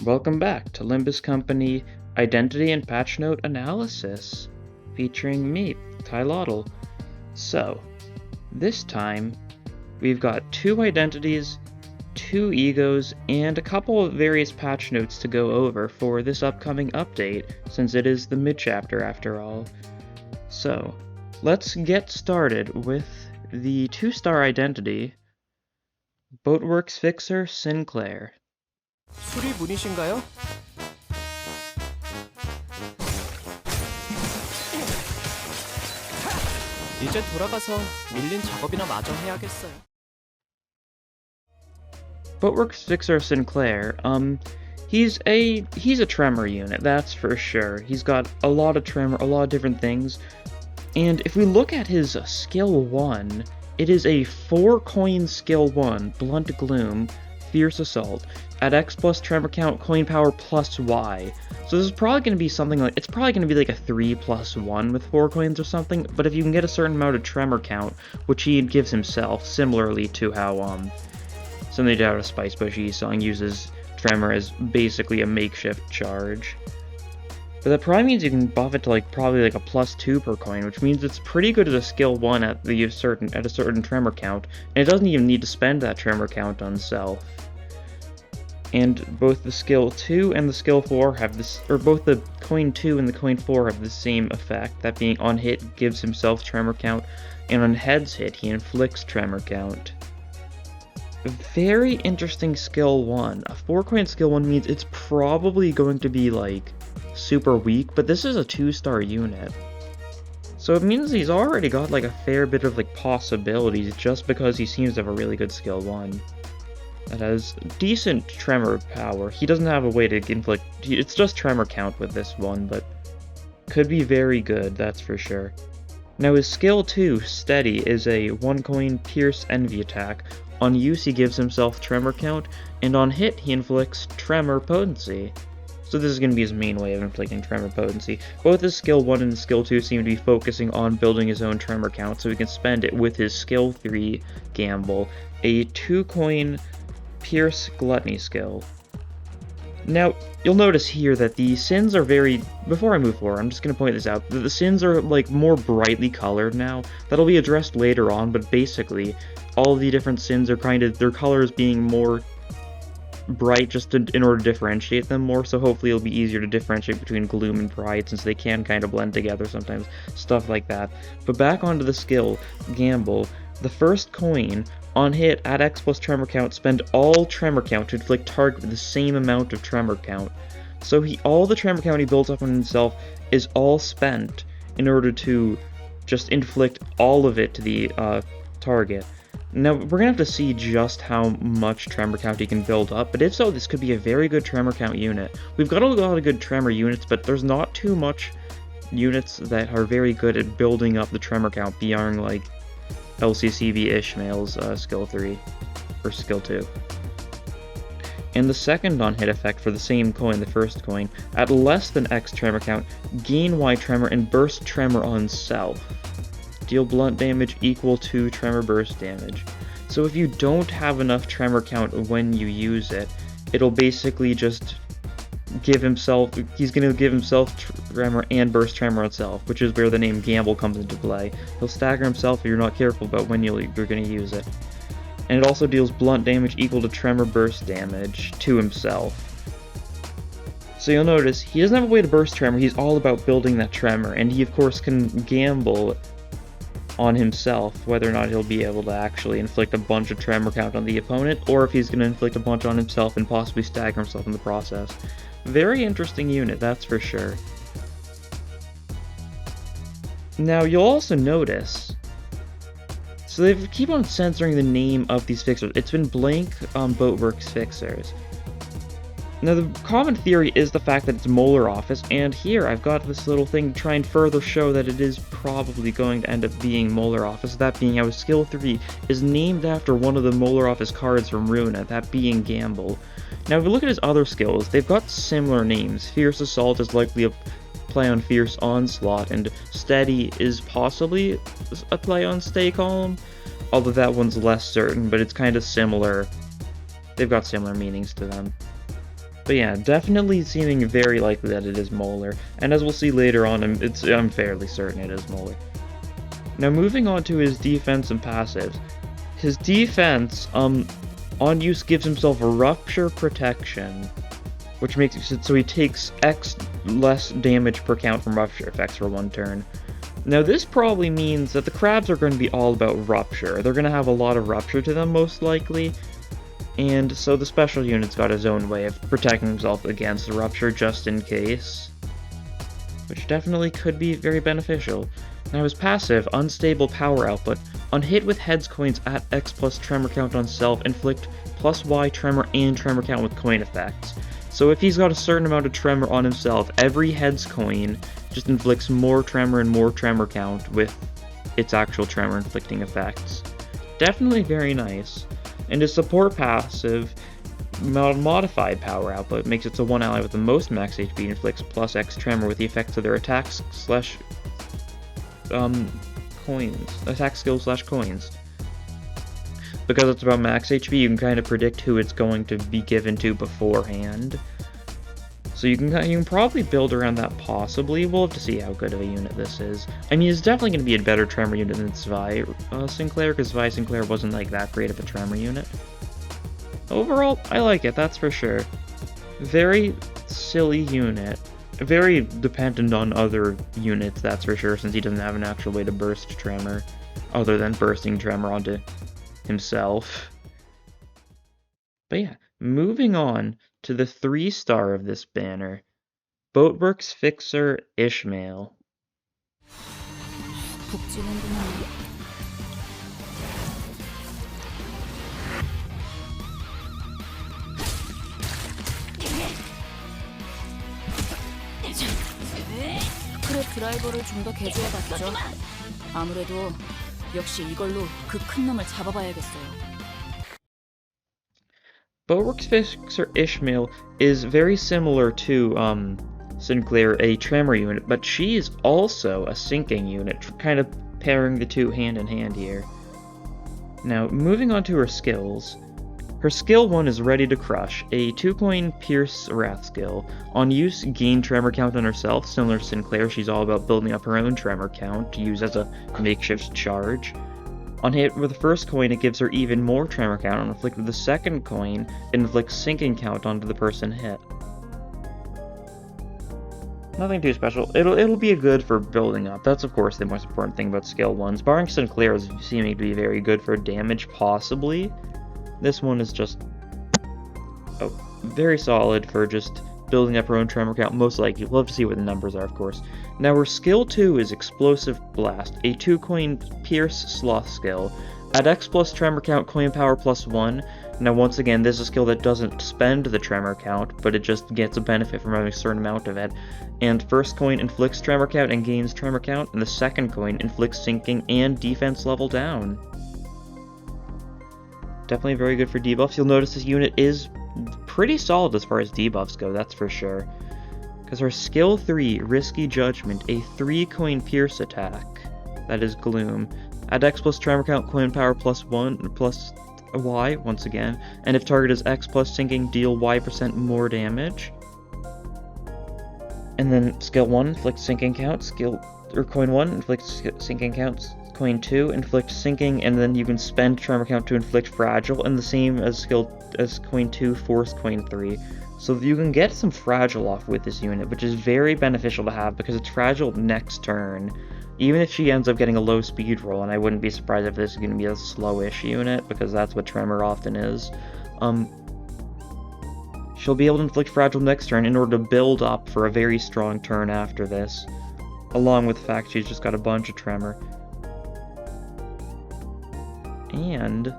Welcome back to Limbus Company Identity and Patch Note Analysis, featuring me, Tylotl. So, this time, we've got 2 identities, 2 egos, and a couple of various patch notes to go over for this upcoming update, since it is the mid-chapter after all. So, let's get started with the 2-star identity, Boatworks Fixer Sinclair. 수리분이신가요? 이제 돌아가서 밀린 작업이나 마저 해야겠어요. Boatworks Fixer Sinclair, he's a tremor unit, that's for sure. He's got a lot of tremor, a lot of different things. And if we look at his skill 1, it is a 4-coin skill 1, Blunt Gloom, Fierce Assault, at X plus tremor count, coin power plus Y. So this is probably going to be something like, it's probably going to be like a 3+1 with 4 coins or something, but if you can get a certain amount of tremor count, which he gives himself, similarly to how something out of Spice Bushy song uses tremor as basically a makeshift charge. But that probably means you can buff it to probably a +2 per coin, which means it's pretty good as a skill 1 at a certain tremor count, and it doesn't even need to spend that tremor count on self. And both the skill 2 and the skill 4 have this, or both the coin 2 and the coin 4 have the same effect, that being on hit gives himself tremor count, and on heads hit he inflicts tremor count. A very interesting skill 1. A 4-coin skill 1 means it's probably going to be super weak, but this is a 2-star unit. So it means he's already got a fair bit of possibilities just because he seems to have a really good skill 1. That has decent tremor power. He doesn't have a way to inflict, it's just tremor count with this one, but could be very good, that's for sure. Now his skill 2, Steady, is a 1-coin Pierce Envy attack. On use he gives himself tremor count, and on hit he inflicts tremor potency. So this is going to be his main way of inflicting tremor potency. Both his skill 1 and his skill 2 seem to be focusing on building his own tremor count, so he can spend it with his skill 3, Gamble, a 2-coin Pierce Gluttony skill. Now, you'll notice here that the sins are before I move forward, I'm just going to point this out, that the sins are more brightly colored now. That'll be addressed later on, but basically, all the different sins are their colors being more bright just in order to differentiate them more, so hopefully it'll be easier to differentiate between Gloom and Pride, since they can kind of blend together sometimes, stuff like that. But back onto the skill, Gamble, the first coin, on hit, at X plus tremor count, spend all tremor count to inflict target with the same amount of tremor count. So all the tremor count he builds up on himself is all spent in order to just inflict all of it to the target. Now, we're going to have to see just how much tremor count he can build up, but if so, this could be a very good tremor count unit. We've got a lot of good tremor units, but there's not too much units that are very good at building up the tremor count beyond, LCCB Ishmael's skill 3, or skill 2. And the second on-hit effect for the same coin, the first coin, at less than X tremor count, gain Y tremor and burst tremor on self. Deal blunt damage equal to tremor burst damage. So if you don't have enough tremor count when you use it, it'll basically just he's going to give himself tremor and burst tremor on self, which is where the name Gamble comes into play. He'll stagger himself if you're not careful about when you're going to use it. And it also deals blunt damage equal to tremor burst damage to himself. So you'll notice, he doesn't have a way to burst tremor, he's all about building that tremor, and he of course can gamble on himself whether or not he'll be able to actually inflict a bunch of tremor count on the opponent, or if he's going to inflict a bunch on himself and possibly stagger himself in the process. Very interesting unit, that's for sure. Now, you'll also notice, so they keep on censoring the name of these fixers. It's been blank Boatworks Fixers. Now, the common theory is the fact that it's Molar Office, and here I've got this little thing to try and further show that it is probably going to end up being Molar Office, that being how skill 3 is named after one of the Molar Office cards from Runa, that being Gamble. Now, if we look at his other skills, they've got similar names. Fierce Assault is likely a play on Fierce Onslaught, and Steady is possibly a play on Stay Calm, although that one's less certain, but it's kind of similar. They've got similar meanings to them. But yeah, definitely seeming very likely that it is Molar, and as we'll see later on, I'm fairly certain it is Molar. Now moving on to his defense and passives. His defense, on use gives himself a Rupture Protection, which makes it so he takes X less damage per count from Rupture effects for 1 turn. Now this probably means that the crabs are going to be all about Rupture. They're going to have a lot of Rupture to them most likely, and so the special unit's got his own way of protecting himself against the Rupture just in case, which definitely could be very beneficial. Now his passive, Unstable Power Output, on hit with heads coins at X plus tremor count on self, inflict plus Y tremor and tremor count with coin effects. So if he's got a certain amount of tremor on himself, every heads coin just inflicts more tremor and more tremor count with its actual tremor inflicting effects. Definitely very nice. And his support passive, Modified Power Output, makes it so one ally with the most max HP inflicts plus X tremor with the effects of their attacks slash attack skill slash coins. Because it's about max HP, you can kind of predict who it's going to be given to beforehand. So you can probably build around that possibly. We'll have to see how good of a unit this is. I mean, it's definitely going to be a better tremor unit than S.E.A. Sinclair, because S.E.A. Sinclair wasn't like that great of a tremor unit. Overall, I like it, that's for sure. Very silly unit. Very dependent on other units, that's for sure, since he doesn't have an actual way to burst tremor, other than bursting tremor onto himself. But yeah, moving on to the 3-star of this banner, Boatworks Fixer Ishmael. 스크랩 드라이버를 좀 더 개조해봤죠. 아무래도 역시 이걸로 그 큰 놈을 잡아봐야겠어요. Boatworks Fixer Ishmael is very similar to Sinclair, a tremor unit, but she is also a sinking unit, kind of pairing the two hand in hand here. Now, moving on to her skills. Her skill 1 is Ready to Crush, a 2-coin Pierce Wrath skill. On use, gain tremor count on herself. Similar to Sinclair, she's all about building up her own tremor count to use as a makeshift charge. On hit with the first coin, it gives her even more tremor count. On inflict with the second coin, it inflicts sinking count onto the person hit. Nothing too special. It'll be good for building up. That's of course the most important thing about skill 1s. Barring Sinclair is seeming to be very good for damage, possibly. This one is just very solid for just building up her own tremor count, most likely. We'll have to see what the numbers are, of course. Now, her skill 2 is Explosive Blast, a 2-coin Pierce Sloth skill. Add X plus tremor count, coin power plus 1. Now, once again, this is a skill that doesn't spend the tremor count, but it just gets a benefit from having a certain amount of it. And first coin inflicts tremor count and gains tremor count, and the second coin inflicts sinking and defense level down. Definitely very good for debuffs. You'll notice this unit is pretty solid as far as debuffs go, that's for sure. Because her skill 3, Risky Judgment, a 3-coin Pierce attack, that is Gloom. Add X plus tremor count, coin power plus 1, plus Y, once again. And if target is X plus sinking, deal Y% more damage. And then skill 1, inflict sinking count, coin 1, inflicts sinking counts. Coin 2, inflict sinking, and then you can spend tremor count to inflict fragile, and the same as coin 2, force coin 3. So you can get some fragile off with this unit, which is very beneficial to have because it's fragile next turn. Even if she ends up getting a low speed roll, and I wouldn't be surprised if this is going to be a slowish unit, because that's what tremor often is. She'll be able to inflict fragile next turn in order to build up for a very strong turn after this, along with the fact she's just got a bunch of tremor. And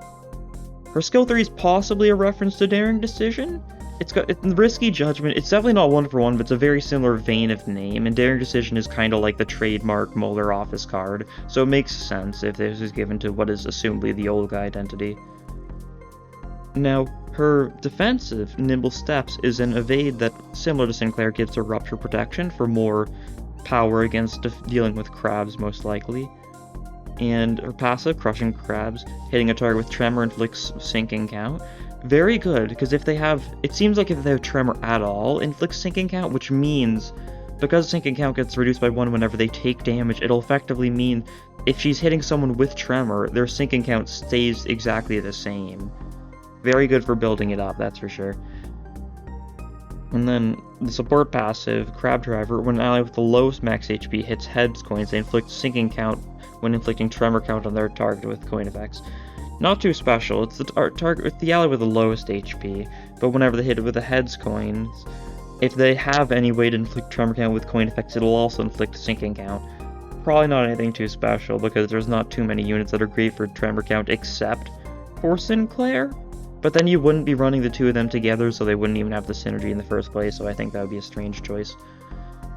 her skill 3 is possibly a reference to Daring Decision. It's Risky Judgment. It's definitely not 1-for-1, but it's a very similar vein of name, and Daring Decision is kind of like the trademark Molar office card, so it makes sense if this is given to what is assumably the Olga identity. Now, her defensive, Nimble Steps, is an evade that, similar to Sinclair, gives her Rupture Protection for more power against dealing with crabs, most likely. And her passive, Crushing Crabs, hitting a target with Tremor inflicts sinking count. Very good, because if they have, it seems like if they have Tremor at all, inflicts sinking count, which means, because sinking count gets reduced by 1 whenever they take damage, it'll effectively mean if she's hitting someone with Tremor, their sinking count stays exactly the same. Very good for building it up, that's for sure. And then the support passive, Crab Driver, when an ally with the lowest max HP hits heads coins, they inflict sinking count when inflicting Tremor count on their target with coin effects. Not too special, it's the target with the ally with the lowest HP, but whenever they hit it with the heads coins, if they have any way to inflict Tremor count with coin effects, it'll also inflict sinking count. Probably not anything too special, because there's not too many units that are great for Tremor count except for Sinclair. But then you wouldn't be running the two of them together, so they wouldn't even have the synergy in the first place, so I think that would be a strange choice.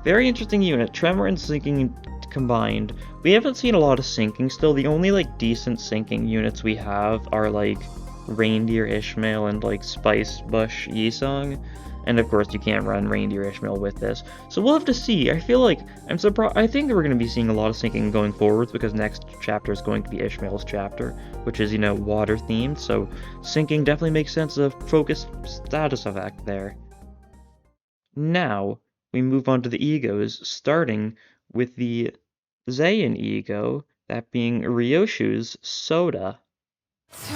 Very interesting unit, Tremor and Sinking combined. We haven't seen a lot of Sinking still. The only, like, decent Sinking units we have are, like, Reindeer Ishmael and, like, Spice Bush Yisung. And of course you can't run Reindeer Ishmael with this. So we'll have to see. I feel like, I'm surprised, I think we're going to be seeing a lot of Sinking going forwards, because next chapter is going to be Ishmael's chapter, which is, you know, water themed, so Sinking definitely makes sense as a focused status effect there. Now, we move on to the egos, starting with the Zayn ego, that being Ryoshu's Soda. 자,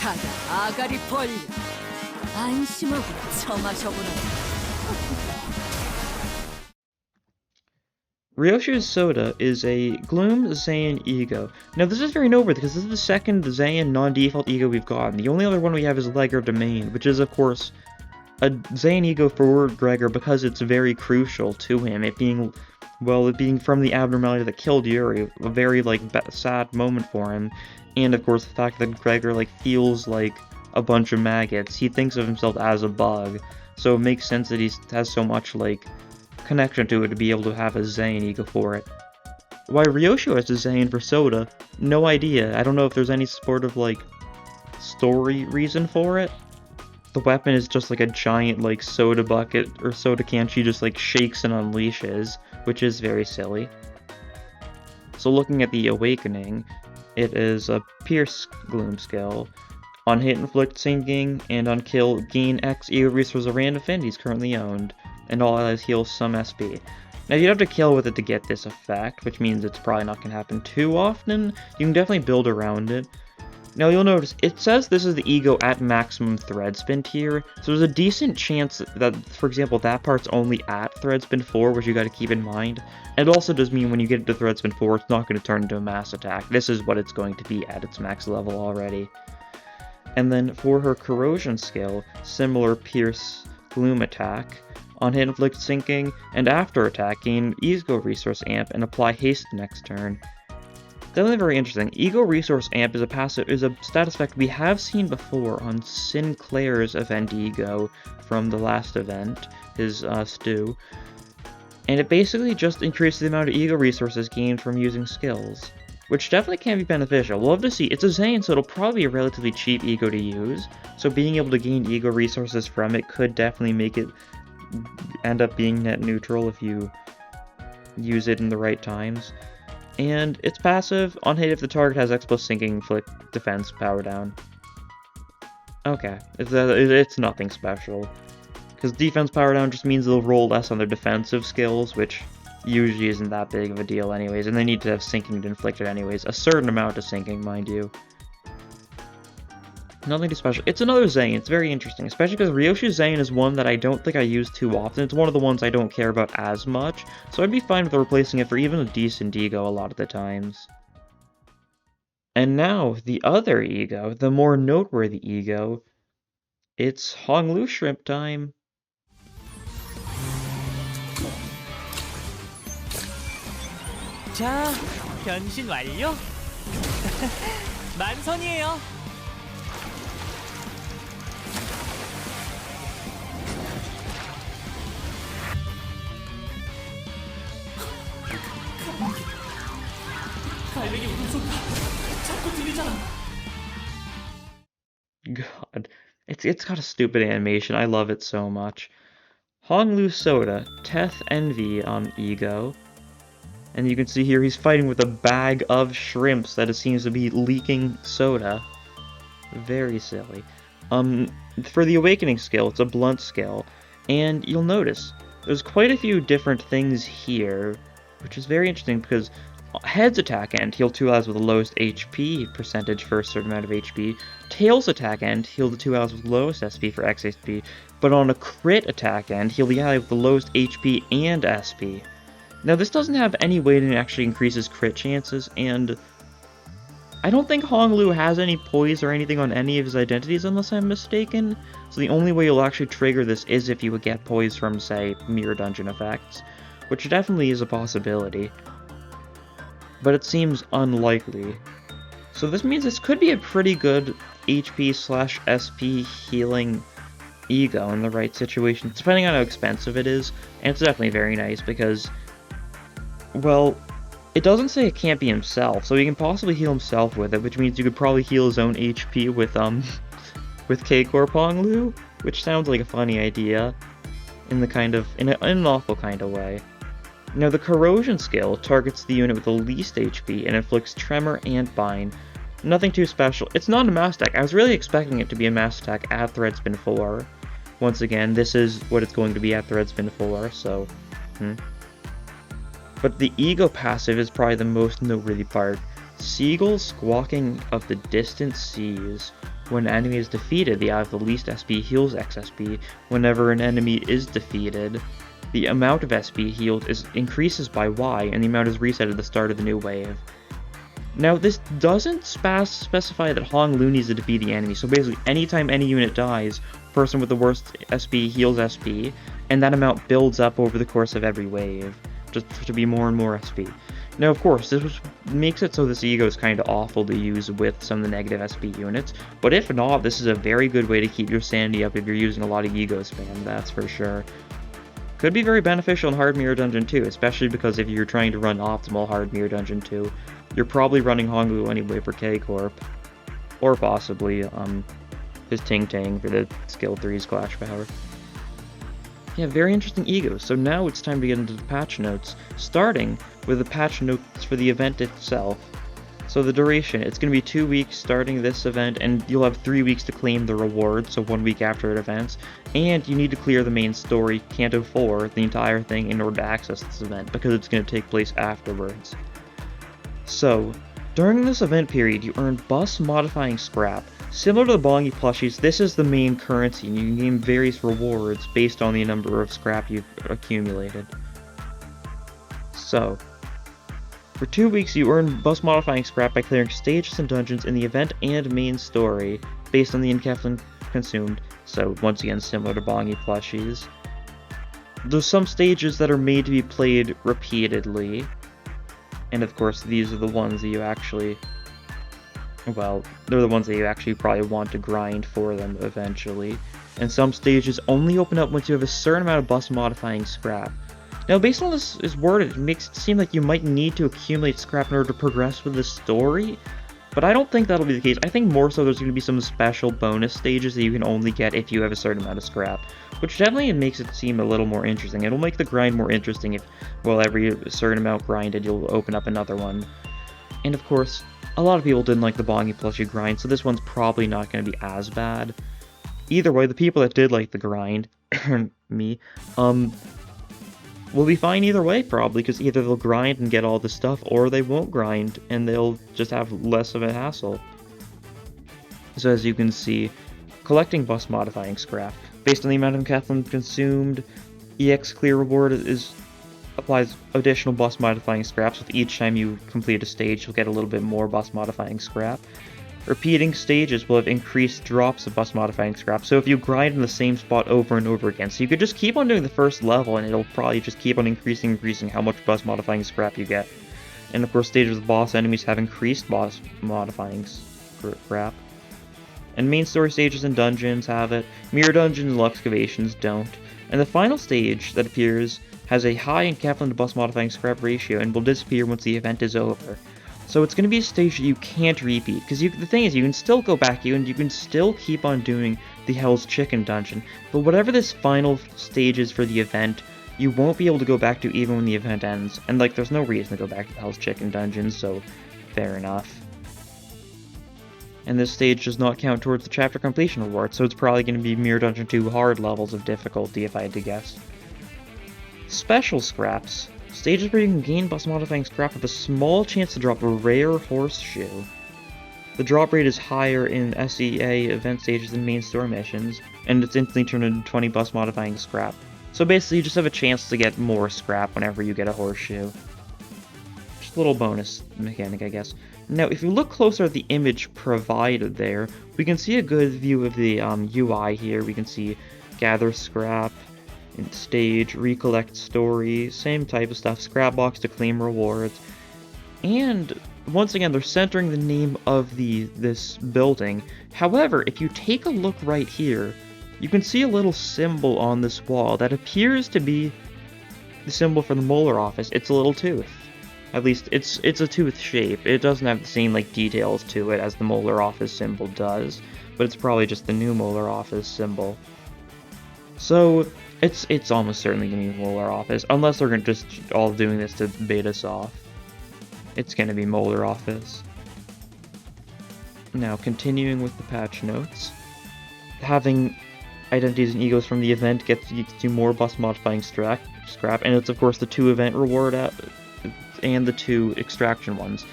다들 아가리 벌려. 안심하고 처마셔보라. Ryoshu's Soda is a Gloom Zayn ego. Now this is very noteworthy because this is the second Zayn non-default ego we've gotten. The only other one we have is Legger Domain, which is of course a Zayn ego for Gregor because it's very crucial to him. It being from the abnormality that killed Yuri, a very like sad moment for him, and of course the fact that Gregor like feels like a bunch of maggots. He thinks of himself as a bug, so it makes sense that he has so much like connection to it to be able to have a Zayn ego for it. Why Ryoshu has a Zayn for Soda, no idea. I don't know if there's any sort of like story reason for it. The weapon is just like a giant like soda bucket or soda can she just like shakes and unleashes, which is very silly. So looking at the Awakening, it is a Pierce Gloom skill. On hit, inflict sinking, and on kill, gain X ego resources of random affinities currently owned, and all allies heal some SP. Now you'd have to kill with it to get this effect, which means it's probably not going to happen too often. You can definitely build around it. Now you'll notice, it says this is the ego at maximum thread spin tier, so there's a decent chance that, for example, that part's only at thread spin 4, which you got to keep in mind. And it also does mean when you get to thread spin 4, it's not going to turn into a mass attack. This is what it's going to be at its max level already. And then for her corrosion skill, similar Pierce Gloom attack, on hit inflict sinking, and after attack gain ego resource amp and apply haste next turn. Definitely very interesting. Ego resource amp is a status effect we have seen before on Sinclair's event ego from the last event, his stew. And it basically just increases the amount of ego resources gained from using skills, which definitely can be beneficial. We'll have to see. It's a Zayn, so it'll probably be a relatively cheap ego to use, so being able to gain ego resources from it could definitely make it end up being net neutral if you use it in the right times. And it's passive. On hit, if the target has X plus sinking, inflict defense power down. Okay, it's nothing special. Because defense power down just means they'll roll less on their defensive skills, which usually isn't that big of a deal anyways, and they need to have sinking to inflict it anyways. A certain amount of sinking, mind you. Nothing too special. It's another Zayn. It's very interesting, especially because Ryoshu's Zayn is one that I don't think I use too often. It's one of the ones I don't care about as much, so I'd be fine with replacing it for even a decent ego a lot of the times. And now, the other ego, the more noteworthy ego, it's Honglu Shrimp time. 자, 변신 완료. 만선이에요. 갈매기 울음소리 자꾸 들리잖아. God, it's got a stupid animation. I love it so much. Honglu Soda, Teth Envy on ego. And you can see here he's fighting with a bag of shrimps that it seems to be leaking soda. Very silly. For the Awakening skill, it's a blunt skill, and you'll notice there's quite a few different things here, which is very interesting because Head's attack end, heal 2 allies with the lowest HP percentage for a certain amount of HP. Tail's attack end, heal the 2 allies with the lowest SP for X HP. But on a crit attack end, heal the ally with the lowest HP and SP. Now this doesn't have any way to actually increase his crit chances, and I don't think Hong Lu has any poise or anything on any of his identities unless I'm mistaken. So the only way you'll actually trigger this is if you would get poise from, say, Mirror Dungeon effects, which definitely is a possibility. But it seems unlikely. So this means this could be a pretty good HP/SP healing ego in the right situation, depending on how expensive it is, and it's definitely very nice because, well, it doesn't say it can't be himself, so he can possibly heal himself with it, which means you could probably heal his own HP with K-Corp Hong Lu, which sounds like a funny idea, in an awful kind of way. Now, the Corrosion skill targets the unit with the least HP and inflicts Tremor and Bind. Nothing too special. It's not a mass attack. I was really expecting it to be a mass attack at Threadspin 4. Once again, this is what it's going to be at Threadspin 4, so... But the Ego passive is probably the most noteworthy part. Seagull Squawking of the Distant Seas. When an enemy is defeated, the ally with the least SP heals XSP. Whenever an enemy is defeated, the amount of SP healed increases by Y, and the amount is reset at the start of the new wave. Now, this doesn't specify that Hong Lu needs to defeat the enemy, so basically, anytime any unit dies, person with the worst SP heals SP, and that amount builds up over the course of every wave, just to be more and more SP. Now, of course, makes it so this ego is kind of awful to use with some of the negative SP units, but if not, this is a very good way to keep your sanity up if you're using a lot of ego spam, that's for sure. Could be very beneficial in Hard Mirror Dungeon 2, especially because if you're trying to run optimal Hard Mirror Dungeon 2, you're probably running Hong Lu anyway for K-Corp. Or possibly, his Ting Ting for the Skill 3's Clash Power. Yeah, very interesting egos. So now it's time to get into the patch notes, starting with the patch notes for the event itself. So the duration, it's going to be 2 weeks starting this event, and you'll have 3 weeks to claim the reward, so 1 week after it events. And you need to clear the main story, Canto 4, the entire thing, in order to access this event, because it's going to take place afterwards. So, during this event period, you earn bus modifying scrap. Similar to the Bongi plushies, this is the main currency, and you can gain various rewards based on the number of scrap you've accumulated. So, for 2 weeks, you earn bus modifying scrap by clearing stages and dungeons in the event and main story, based on the encapsulation consumed, so once again similar to Bongi plushies. There's some stages that are made to be played repeatedly, and of course these are the ones that you actually, well, they're the ones that you actually probably want to grind for them eventually, and some stages only open up once you have a certain amount of bus modifying scrap. Now, based on this is worded, it makes it seem like you might need to accumulate scrap in order to progress with the story, but I don't think that'll be the case. I think more so there's going to be some special bonus stages that you can only get if you have a certain amount of scrap, which definitely makes it seem a little more interesting. It'll make the grind more interesting if, well, every certain amount grinded, you'll open up another one. And of course, a lot of people didn't like the Bongi plushie grind, so this one's probably not going to be as bad. Either way, the people that did like the grind, me, will be fine either way, probably, because either they'll grind and get all the stuff, or they won't grind, and they'll just have less of a hassle. So as you can see, collecting bus modifying scrap, based on the amount of encapsulation consumed, EX clear reward applies additional bus modifying scraps. With each time you complete a stage, you'll get a little bit more bus modifying scrap. Repeating stages will have increased drops of bus modifying scrap, so if you grind in the same spot over and over again, so you could just keep on doing the first level and it'll probably just keep on increasing how much bus modifying scrap you get. And of course stages with boss enemies have increased bus modifying scrap. And main story stages and dungeons have it, mirror dungeons and excavations don't. And the final stage that appears has a high encapsulated to bus modifying scrap ratio and will disappear once the event is over. So it's going to be a stage that you can't repeat, because the thing is, you can still go back, and you can still keep on doing the Hell's Chicken dungeon, but whatever this final stage is for the event, you won't be able to go back to even when the event ends, and like, there's no reason to go back to the Hell's Chicken dungeon, so fair enough. And this stage does not count towards the chapter completion reward, so it's probably going to be Mirror Dungeon 2 hard levels of difficulty if I had to guess. Special scraps. Stages where you can gain bus modifying scrap with a small chance to drop a rare horseshoe. The drop rate is higher in S.E.A. event stages than main story missions, and it's instantly turned into 20 bus modifying scrap. So basically you just have a chance to get more scrap whenever you get a horseshoe. Just a little bonus mechanic, I guess. Now, if you look closer at the image provided there, we can see a good view of the UI here. We can see gather scrap, stage, recollect story, same type of stuff, scrap box to claim rewards. And once again, they're centering the name of this building. However, if you take a look right here, you can see a little symbol on this wall that appears to be the symbol for the Molar office. It's a little tooth. At least it's a tooth shape. It doesn't have the same details to it as the Molar office symbol does, but it's probably just the new Molar office symbol. So it's almost certainly gonna be Molar office, unless they're just all doing this to bait us off. It's gonna be Molar office. Now, continuing with the patch notes, having Identities and EGOs from the event gets you more bus modifying scrap, and it's of course the 2 event reward and the 2 extraction ones.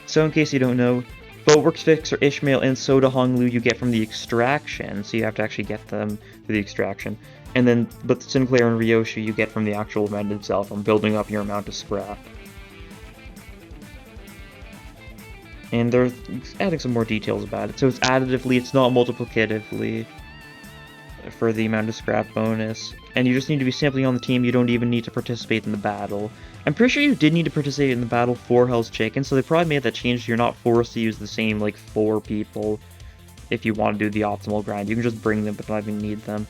So in case you don't know, Boatworks Fixer, Ishmael, and Soda Honglu you get from the extraction, so you have to actually get them for the extraction. And then, but Sinclair and Ryoshu you get from the actual event itself, from building up your amount of scrap. And they're adding some more details about it. So it's additively, it's not multiplicatively for the amount of scrap bonus. And you just need to be simply on the team, you don't even need to participate in the battle. I'm pretty sure you did need to participate in the battle for Hell's Chicken, so they probably made that change. You're not forced to use the same, 4 people if you want to do the optimal grind. You can just bring them, but not even need them.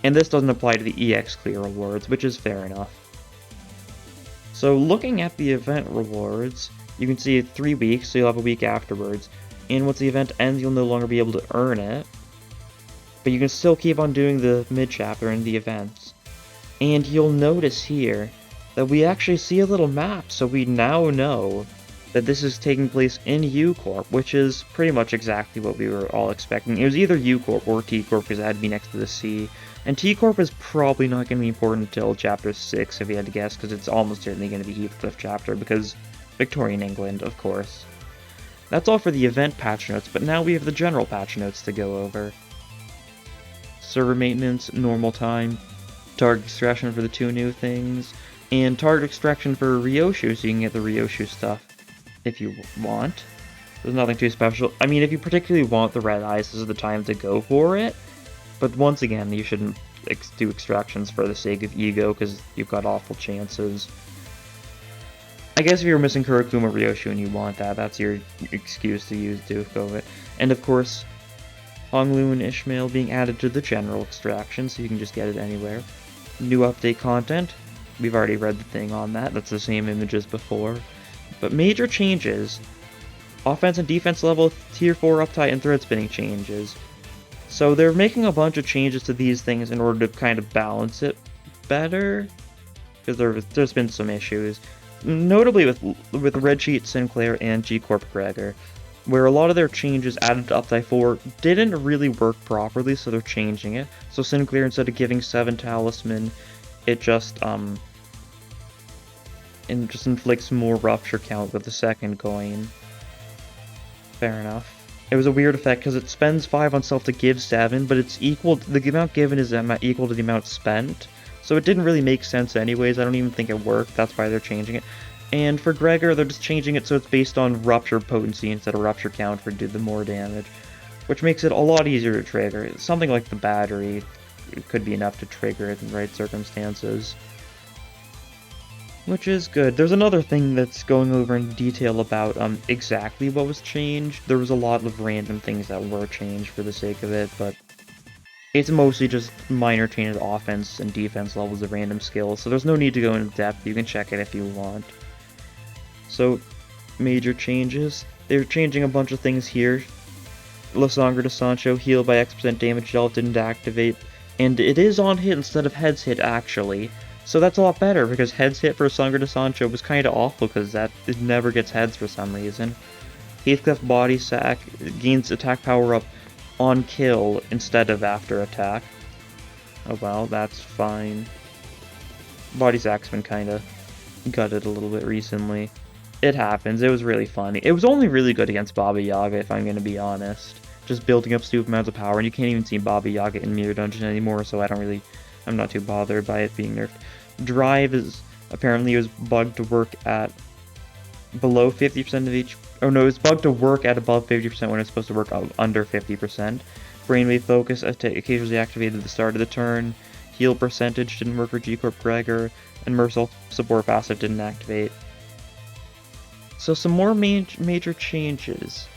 And this doesn't apply to the EX clear rewards, which is fair enough. So looking at the event rewards, you can see 3 weeks, so you'll have a week afterwards. And once the event ends, you'll no longer be able to earn it. But you can still keep on doing the mid-chapter and the events. And you'll notice here that we actually see a little map, so we now know that this is taking place in U-Corp, which is pretty much exactly what we were all expecting. It was either U-Corp or T-Corp because it had to be next to the sea. And T-Corp is probably not going to be important until Chapter 6, if you had to guess, because it's almost certainly going to be Heathcliff Chapter, because Victorian England, of course. That's all for the event patch notes, but now we have the general patch notes to go over. Server maintenance, normal time, target extraction for the 2 new things, and target extraction for Ryoshu, so you can get the Ryoshu stuff if you want. There's nothing too special. I mean, if you particularly want the red eyes, this is the time to go for it. But once again, you shouldn't do extractions for the sake of ego, because you've got awful chances. I guess if you're missing Kurokuma Ryoshu and you want that, that's your excuse to use Duke of it. And of course, Honglu and Ishmael being added to the general extraction, so you can just get it anywhere. New update content. We've already read the thing on that. That's the same image as before. But major changes. Offense and defense level, tier 4 uptight, and thread spinning changes. So they're making a bunch of changes to these things in order to kind of balance it better. Because there's been some issues. Notably with Red Sheet, Sinclair, and G-Corp Gregor, where a lot of their changes added to Update 4 didn't really work properly, so they're changing it. So Sinclair, instead of giving 7 talisman, it just inflicts more rupture count with the second coin. Fair enough. It was a weird effect because it spends 5 on self to give 7, but it's equal. The amount given is equal to the amount spent. So it didn't really make sense anyways. I don't even think it worked. That's why they're changing it. And for Gregor, they're just changing it so it's based on rupture potency instead of rupture count for do the more damage, which makes it a lot easier to trigger. Something like the battery could be enough to trigger it in the right circumstances, which is good. There's another thing that's going over in detail about exactly what was changed. There was a lot of random things that were changed for the sake of it, but it's mostly just minor changes to offense and defense levels of random skills, so there's no need to go into depth. You can check it if you want. So, major changes. They're changing a bunch of things here. Lasangre de Sancho, heal by X% damage dealt, didn't activate. And it is on hit instead of heads hit, actually. So that's a lot better, because heads hit for Sangre de Sancho was kind of awful, because it never gets heads for some reason. Heathcliff Body Sack gains attack power up on kill instead of after attack. Oh well, that's fine. Body Sack's been kinda gutted a little bit recently. It happens, it was really funny. It was only really good against Baba Yaga, if I'm gonna be honest. Just building up stupid amounts of power, and you can't even see Baba Yaga in Mirror Dungeon anymore, so I'm not too bothered by it being nerfed. Drive is apparently was bugged to work at below 50% of each. Oh no, it's bugged to work at above 50% when it's supposed to work under 50%. Brainwave Focus occasionally activated at the start of the turn. Heal percentage didn't work for G-Corp Gregor, and Merciful Support Passive didn't activate. So some more major changes.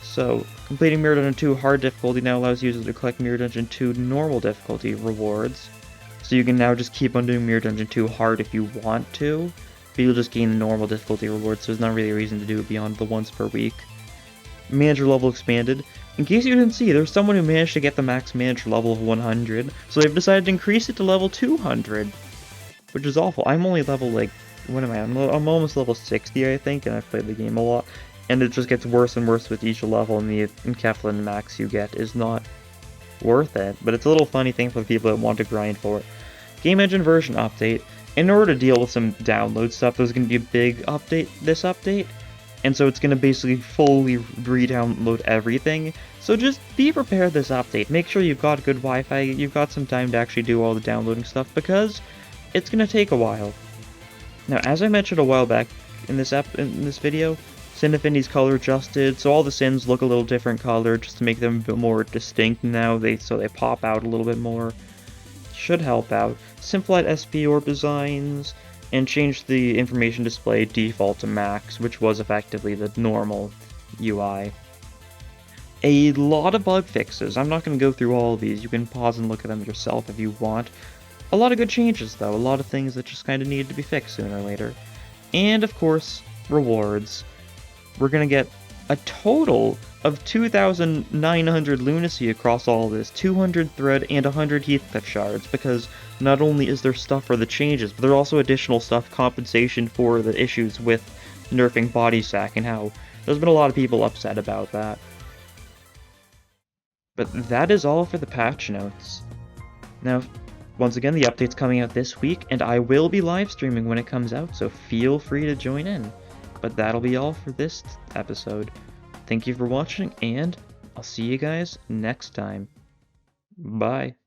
So, completing Mirror Dungeon 2 hard difficulty now allows users to collect Mirror Dungeon 2 normal difficulty rewards. So you can now just keep on doing Mirror Dungeon 2 hard if you want to, but you'll just gain the normal difficulty rewards, so there's not really a reason to do it beyond the once per week. Manager level expanded. In case you didn't see, there's someone who managed to get the max manager level of 100, so they've decided to increase it to level 200, which is awful. I'm only level, like, what am I? I'm almost level 60, I think, and I've played the game a lot, and it just gets worse and worse with each level, and the Keflin max you get is not worth it, but it's a little funny thing for the people that want to grind for it. Game engine version update. In order to deal with some download stuff, there's going to be a big update this update, and so it's going to basically fully re-download everything. So just be prepared this update. Make sure you've got good Wi-Fi, you've got some time to actually do all the downloading stuff, because it's going to take a while. Now, as I mentioned a while back in this video, Sin Affinity's color adjusted, so all the Sins look a little different color just to make them a bit more distinct now, so they pop out a little bit more. Should help out. Simplified SP orb designs, and changed the information display default to max, which was effectively the normal UI. A lot of bug fixes. I'm not going to go through all of these. You can pause and look at them yourself if you want. A lot of good changes, though. A lot of things that just kind of needed to be fixed sooner or later. And, of course, rewards. We're going to get a total of 2,900 lunacy across all of this, 200 thread and 100 Heathcliff shards, because not only is there stuff for the changes, but there's also additional stuff, compensation for the issues with nerfing Body Sack, and how there's been a lot of people upset about that. But that is all for the patch notes. Now, once again, the update's coming out this week, and I will be live streaming when it comes out, so feel free to join in. But that'll be all for this episode. Thank you for watching, and I'll see you guys next time. Bye.